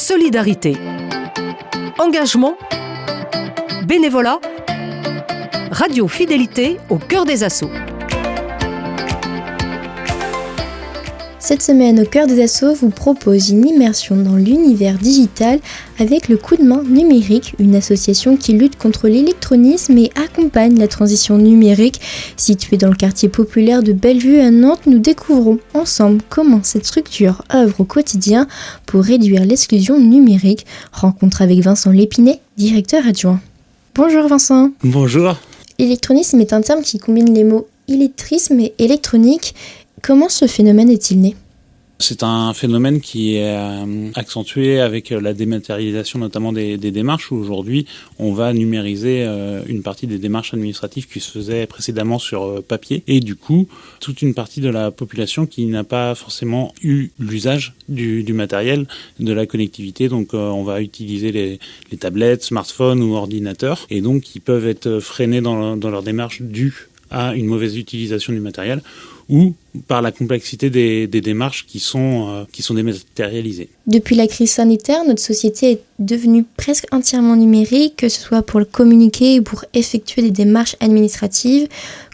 solidarité, engagement, bénévolat, radio fidélité au cœur des assos. Cette semaine, au cœur des assos vous propose une immersion dans l'univers digital avec le Coup de main numérique, une association qui lutte contre l'électronisme et accompagne la transition numérique. Située dans le quartier populaire de Bellevue à Nantes, nous découvrons ensemble comment cette structure œuvre au quotidien pour réduire l'exclusion numérique. Rencontre avec Vincent Lépinet, directeur adjoint. Bonjour Vincent. Bonjour. L'électronisme est un terme qui combine les mots illettrisme et électronique. Comment ce phénomène est-il né ? C'est un phénomène qui est accentué avec la dématérialisation notamment des démarches, où aujourd'hui on va numériser une partie des démarches administratives qui se faisaient précédemment sur papier, et du coup toute une partie de la population qui n'a pas forcément eu l'usage du matériel, de la connectivité. Donc on va utiliser les tablettes, smartphones ou ordinateurs, et donc qui peuvent être freinés dans leur démarche due à une mauvaise utilisation du matériel ou par la complexité des démarches qui sont dématérialisées. Depuis la crise sanitaire, notre société est devenue presque entièrement numérique, que ce soit pour communiquer ou pour effectuer des démarches administratives.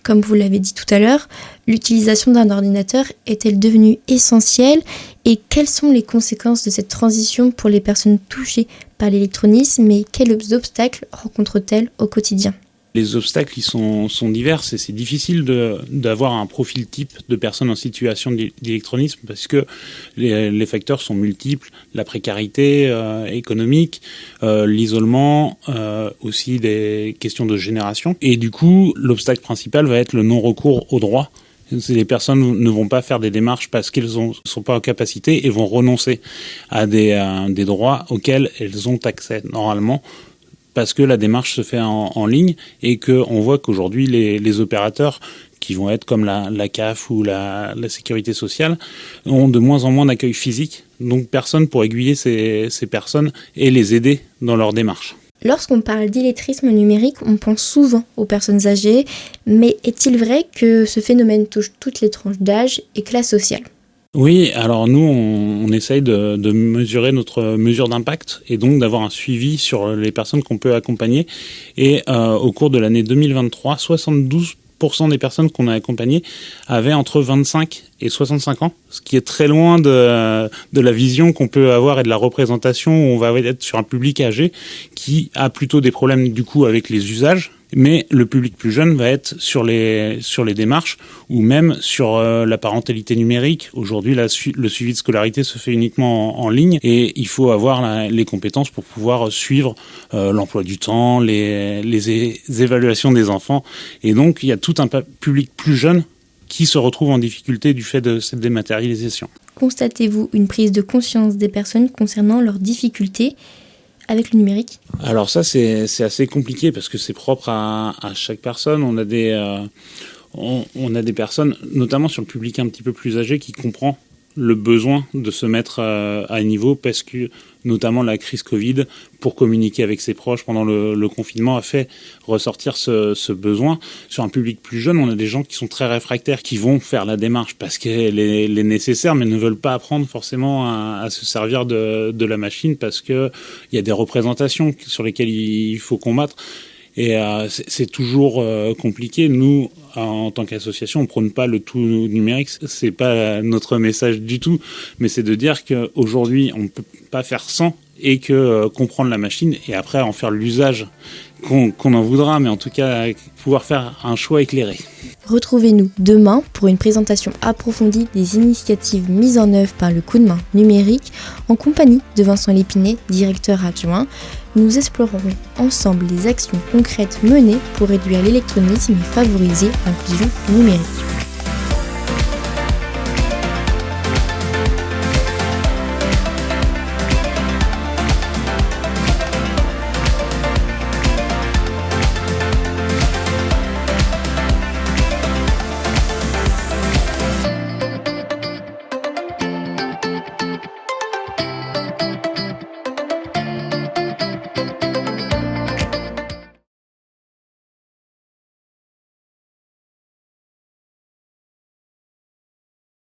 Comme vous l'avez dit tout à l'heure, l'utilisation d'un ordinateur est-elle devenue essentielle et quelles sont les conséquences de cette transition pour les personnes touchées par l'électronisme et quels obstacles rencontrent-elles au quotidien ? Les obstacles ils sont divers et c'est difficile d'avoir un profil type de personnes en situation d'électronisme parce que les facteurs sont multiples, la précarité économique, l'isolement, aussi des questions de génération. Et du coup, l'obstacle principal va être le non-recours au droit. Les personnes ne vont pas faire des démarches parce qu'elles ne sont pas en capacité et vont renoncer à des droits auxquels elles ont accès normalement, parce que la démarche se fait en ligne et qu'on voit qu'aujourd'hui, les opérateurs qui vont être comme la CAF ou la sécurité sociale ont de moins en moins d'accueil physique. Donc personne pour aiguiller ces personnes et les aider dans leur démarche. Lorsqu'on parle d'illettrisme numérique, on pense souvent aux personnes âgées, mais est-il vrai que ce phénomène touche toutes les tranches d'âge et classes sociales ? Oui, alors nous, on essaye de mesurer notre mesure d'impact et donc d'avoir un suivi sur les personnes qu'on peut accompagner. Et au cours de l'année 2023, 72% des personnes qu'on a accompagnées avaient entre 25 et 65 ans, ce qui est très loin de la vision qu'on peut avoir et de la représentation où on va être sur un public âgé qui a plutôt des problèmes du coup avec les usages. Mais le public plus jeune va être sur les démarches ou même sur la parentalité numérique. Aujourd'hui, le suivi de scolarité se fait uniquement en ligne et il faut avoir les compétences pour pouvoir suivre l'emploi du temps, les évaluations des enfants. Et donc, il y a tout un public plus jeune qui se retrouve en difficulté du fait de cette dématérialisation. Constatez-vous une prise de conscience des personnes concernant leurs difficultés avec le numérique ? Alors ça, c'est assez compliqué parce que c'est propre à chaque personne. On a des personnes, notamment sur le public un petit peu plus âgé, qui comprend le besoin de se mettre à niveau parce que notamment la crise Covid, pour communiquer avec ses proches pendant le confinement, a fait ressortir ce besoin. Sur un public plus jeune, on a des gens qui sont très réfractaires, qui vont faire la démarche parce qu'elle est nécessaire, mais ne veulent pas apprendre forcément à se servir de la machine parce qu'il y a des représentations sur lesquelles il faut combattre. Et c'est toujours compliqué. Nous, en tant qu'association, on prône pas le tout numérique. C'est pas notre message du tout. Mais c'est de dire qu'aujourd'hui, on ne peut pas faire sans et que comprendre la machine et après en faire l'usage qu'on en voudra. Mais en tout cas, pouvoir faire un choix éclairé. Retrouvez-nous demain pour une présentation approfondie des initiatives mises en œuvre par le Coup de main numérique en compagnie de Vincent Lépinet, directeur adjoint. Nous explorerons ensemble les actions concrètes menées pour réduire l'électronisme et favoriser l'inclusion numérique.